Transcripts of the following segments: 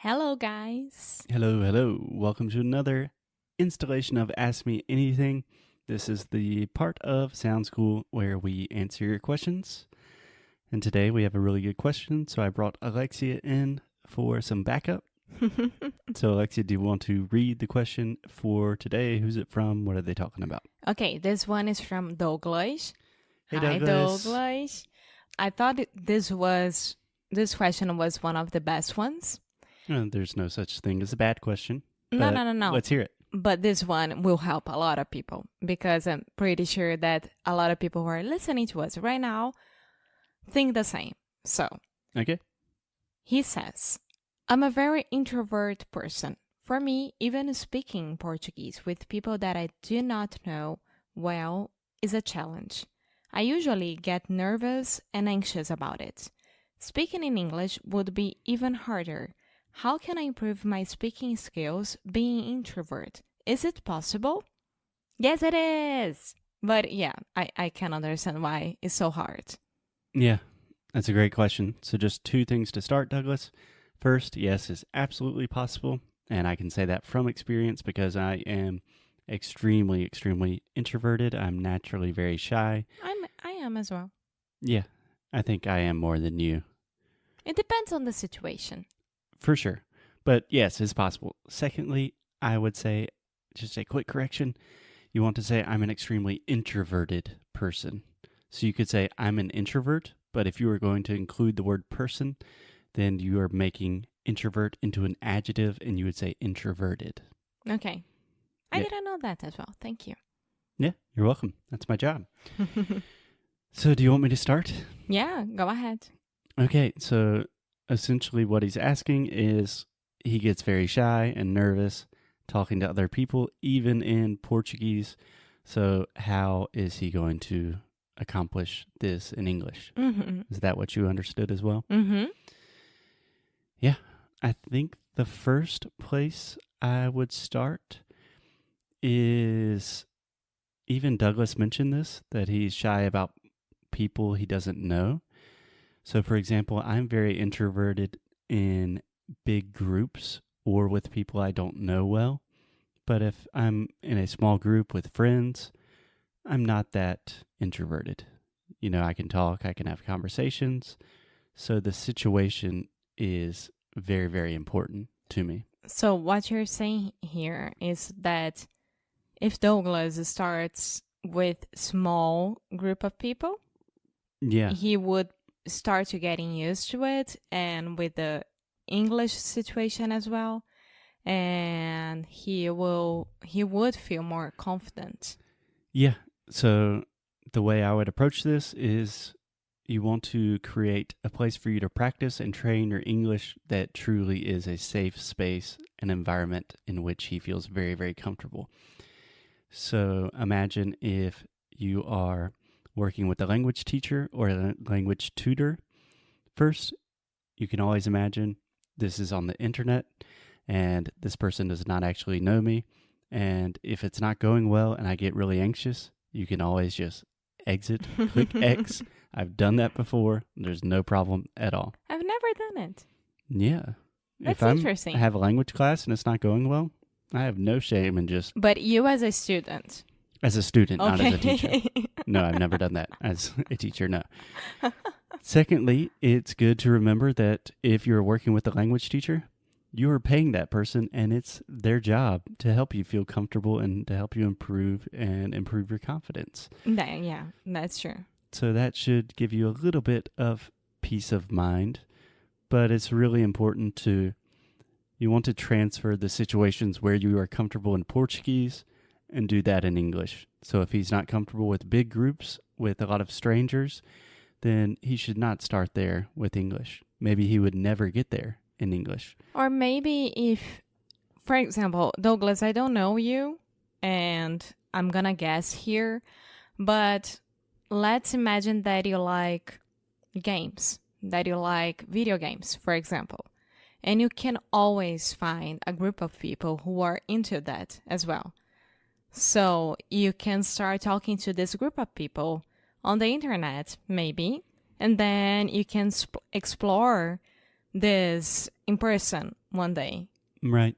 Hello, guys. Hello, hello. Welcome to another installation of Ask Me Anything. This is the part of Sound School where we answer your questions. And today we have a really good question, so I brought Alexia in for some backup. So, Alexia, do you want to read the question for today? Who's it from? What are they talking about? Okay, this one is from Douglas. Hey, Hi, Douglas. Douglas. I thought this question was one of the best ones. There's no such thing as a bad question. No. Let's hear it. But this one will help a lot of people because I'm pretty sure that a lot of people who are listening to us right now think the same. So, Okay. he says, I'm a very introvert person. For me, even speaking Portuguese with people that I do not know well is a challenge. I usually get nervous and anxious about it. Speaking in English would be even harder. How can I improve my speaking skills being introvert? Is it possible? Yes, it is. But yeah, I can understand why it's so hard. Yeah, that's a great question. So just two things to start, Douglas. First, yes, it's absolutely possible. And I can say that from experience because I am extremely, extremely introverted. I'm naturally very shy. I am as well. Yeah, I think I am more than you. It depends on the situation. For sure. But yes, it's possible. Secondly, I would say, just a quick correction, you want to say I'm an extremely introverted person. So you could say I'm an introvert, but if you were going to include the word person, then you are making introvert into an adjective and you would say introverted. Okay. I Yeah. didn't know that as well. Thank you. Yeah, you're welcome. That's my job. So do you want me to start? Yeah, go ahead. Okay, so essentially what he's asking is he gets very shy and nervous talking to other people, even in Portuguese. So how is he going to accomplish this in English? Mm-hmm. Is that what you understood as well? Mm-hmm. Yeah, I think the first place I would start is, even Douglas mentioned this, that he's shy about people he doesn't know. So, for example, I'm very introverted in big groups or with people I don't know well. But if I'm in a small group with friends, I'm not that introverted. You know, I can talk, I can have conversations. So the situation is very, very important to me. So what you're saying here is that if Douglas starts with small group of people, Yeah. he would start to getting used to it, and with the English situation as well, and he would feel more confident. Yeah. So the way I would approach this is you want to create a place for you to practice and train your English that truly is a safe space, an environment in which he feels very, very comfortable. So imagine if you are working with a language teacher or a language tutor. First, you can always imagine this is on the internet and this person does not actually know me. And if it's not going well and I get really anxious, you can always just exit, click X. I've done that before. There's no problem at all. I've never done it. Yeah. That's if interesting. I have a language class and it's not going well, I have no shame in just, But you as a student. as a student, not as a teacher. Okay. No, I've never done that as a teacher, no. Secondly, it's good to remember that if you're working with a language teacher, you are paying that person and it's their job to help you feel comfortable and to help you improve your confidence. Yeah, that's true. So that should give you a little bit of peace of mind, but it's really important you want to transfer the situations where you are comfortable in Portuguese and do that in English. So if he's not comfortable with big groups, with a lot of strangers, then he should not start there with English. Maybe he would never get there in English. Or maybe if, for example, Douglas, I don't know you, and I'm gonna guess here, but let's imagine that you like games, that you like video games, for example. And you can always find a group of people who are into that as well. So you can start talking to this group of people on the internet, maybe, and then you can explore this in person one day. Right.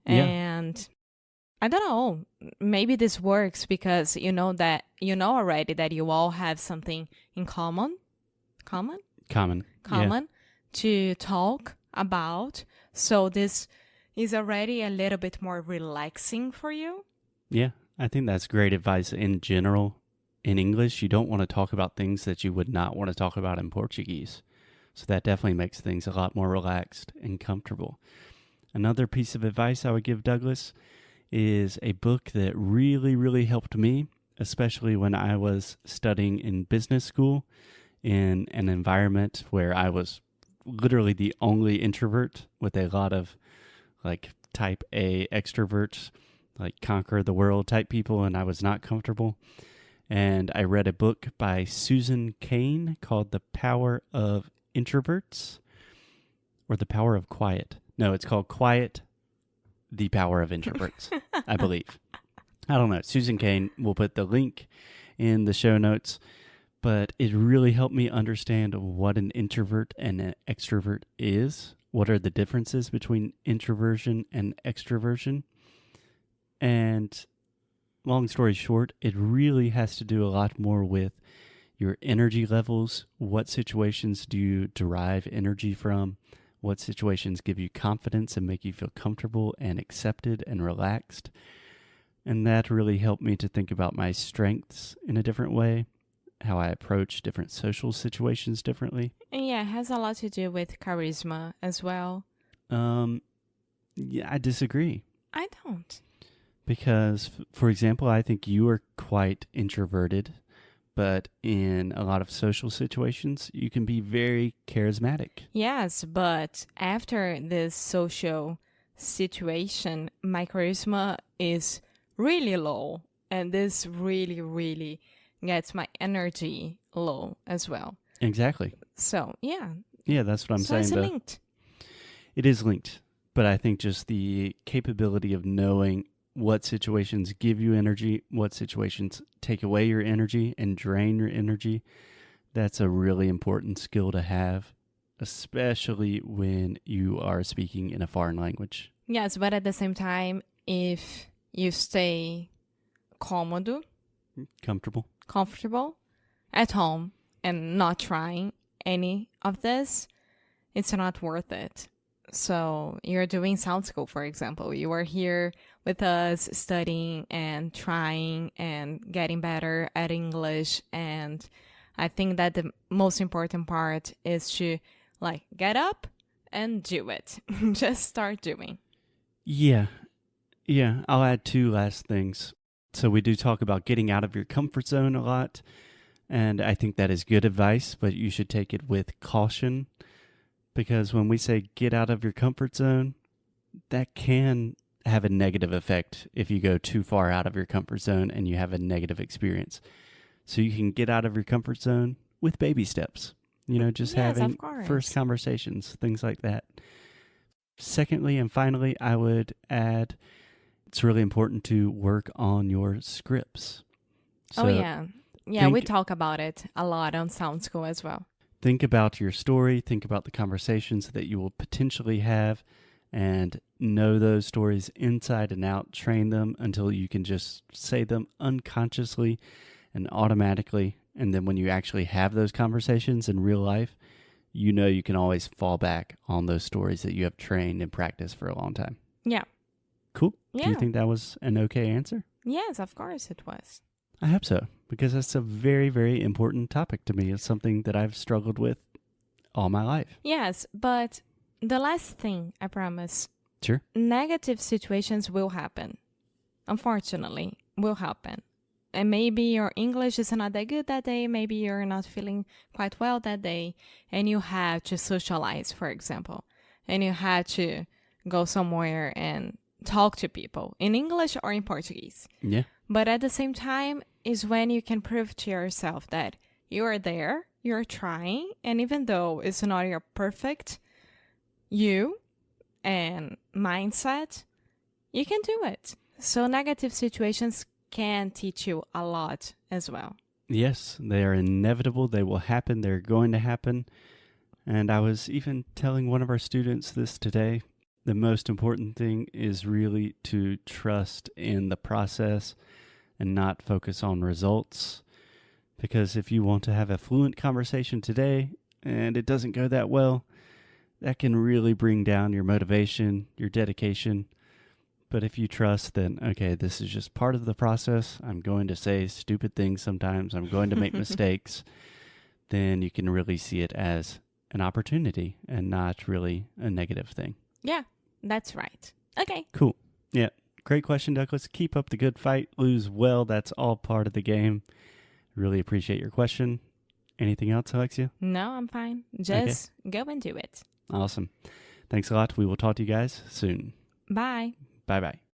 Yeah. And I don't know, maybe this works because you know already that you all have something in common Common. Yeah. to talk about. So this is already a little bit more relaxing for you. Yeah. I think that's great advice in general. In English, you don't want to talk about things that you would not want to talk about in Portuguese. So that definitely makes things a lot more relaxed and comfortable. Another piece of advice I would give Douglas is a book that really, really helped me, especially when I was studying in business school in an environment where I was literally the only introvert with a lot of like type A extroverts, like conquer the world type people, and I was not comfortable. And I read a book by Susan Cain called The Power of Introverts, or The Power of Quiet. No, it's called Quiet, The Power of Introverts, I believe. I don't know. Susan Cain, will put the link in the show notes, but it really helped me understand what an introvert and an extrovert is. What are the differences between introversion and extroversion? And long story short, it really has to do a lot more with your energy levels. What situations do you derive energy from? What situations give you confidence and make you feel comfortable and accepted and relaxed? And that really helped me to think about my strengths in a different way, how I approach different social situations differently. And yeah, it has a lot to do with charisma as well. Yeah, I disagree. I don't. Because, for example, I think you are quite introverted, but in a lot of social situations, you can be very charismatic. Yes, but after this social situation, my charisma is really low. And this really, really gets my energy low as well. Exactly. So, yeah. Yeah, that's what I'm saying. So it's linked. It is linked. But I think just the capability of knowing what situations give you energy, what situations take away your energy and drain your energy, that's a really important skill to have, especially when you are speaking in a foreign language. Yes, but at the same time, if you stay comfortable at home and not trying any of this, it's not worth it. So you're doing sound school, for example. You are here with us studying and trying and getting better at English. And I think that the most important part is to get up and do it. Just start doing. Yeah. I'll add two last things. So we do talk about getting out of your comfort zone a lot. And I think that is good advice, but you should take it with caution. Because when we say get out of your comfort zone, that can have a negative effect if you go too far out of your comfort zone and you have a negative experience. So you can get out of your comfort zone with baby steps, just having first conversations, things like that. Secondly, and finally, I would add it's really important to work on your scripts. So we talk about it a lot on Sound School as well. Think about your story, think about the conversations that you will potentially have, and know those stories inside and out. Train them until you can just say them unconsciously and automatically. And then when you actually have those conversations in real life, you can always fall back on those stories that you have trained and practiced for a long time. Yeah. Cool. Yeah. Do you think that was an okay answer? Yes, of course it was. I hope so, because that's a very, very important topic to me. It's something that I've struggled with all my life. Yes, but the last thing, I promise. Sure. Negative situations will happen. Unfortunately, will happen. And maybe your English is not that good that day. Maybe you're not feeling quite well that day. And you had to socialize, for example. And you had to go somewhere and talk to people in English or in Portuguese. Yeah. But at the same time is when you can prove to yourself that you are there, you're trying, and even though it's not your perfect you and mindset, you can do it. So negative situations can teach you a lot as well. Yes, they are inevitable. They will happen. They're going to happen. And I was even telling one of our students this today. the most important thing is really to trust in the process and not focus on results. Because if you want to have a fluent conversation today and it doesn't go that well, that can really bring down your motivation, your dedication. But if you trust that, okay, this is just part of the process, I'm going to say stupid things sometimes, I'm going to make mistakes, then you can really see it as an opportunity and not really a negative thing. Yeah, that's right. Okay. Cool. Yeah. Great question, Douglas. Keep up the good fight. Lose well. That's all part of the game. Really appreciate your question. Anything else, Alexia? No, I'm fine. Just go and do it. Awesome. Thanks a lot. We will talk to you guys soon. Bye. Bye-bye.